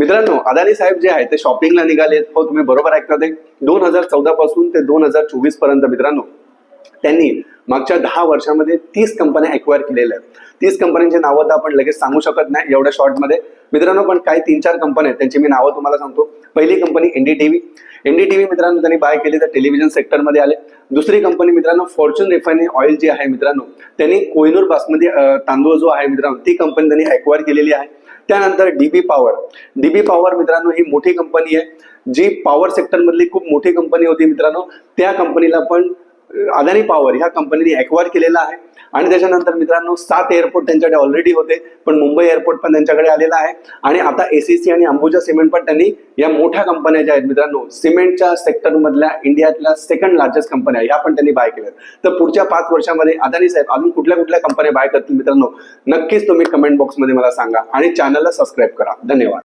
मित्रांनो, अदानी साहेब जे आहे ते शॉपिंगला निघालेत. हो, तुम्ही बरोबर ऐकता. ते 2014 पासून ते 2024 पर्यंत मित्रांनो त्यांनी मागच्या 10 वर्षामध्ये 30 कंपन्या ॲक्वायर केलेल्या आहेत. 30 कंपन्यांची नावं तर आपण लगेच सांगू शकत नाही एवढ्या शॉर्टमध्ये मित्रांनो, पण काही 3-4 कंपन्या आहेत त्यांची मी नावं तुम्हाला सांगतो. पहिली कंपनी एनडीटीव्ही. एनडीटीव्ही मित्रांनो त्यांनी बाय केली तर टेलिव्हिजन सेक्टरमध्ये आले. दुसरी कंपनी मित्रांनो फॉर्च्यून रिफायनरी ऑइल जी आहे मित्रांनो, त्यांनी कोहिनूर बासमती तांदूळ जो आहे मित्रांनो, ती कंपनी त्यांनी ॲक्वायर केलेली आहे. त्यानंतर डीबी पॉवर. डीबी पॉवर मित्रांनो ही मोठी कंपनी आहे जी पॉवर सेक्टर मधली खूप मोठी कंपनी होती मित्रांनो. त्या कंपनीला पण अदानी पॉवर ह्या कंपनीने ॲक्वायर केलेला आहे. आणि त्याच्यानंतर मित्रांनो 7 एअरपोर्ट त्यांच्याकडे ऑलरेडी होते, पण मुंबई एअरपोर्ट पण त्यांच्याकडे आलेला आहे. आणि आता एसीसी आणि अंबुजा सिमेंट पण त्यांनी, या मोठ्या कंपन्या ज्या आहेत मित्रांनो सिमेंटच्या सेक्टर मधल्या इंडियातल्या सेकंड लार्जेस्ट कंपन्या ह्या पण त्यांनी बाय केल्या. तर पुढच्या 5 वर्षामध्ये अदानी साहेब अजून कुठल्या कुठल्या कंपन्या बाय करतील मित्रांनो, नक्कीच तुम्ही कमेंट बॉक्समध्ये मला सांगा आणि चॅनलला सबस्क्राईब करा. धन्यवाद.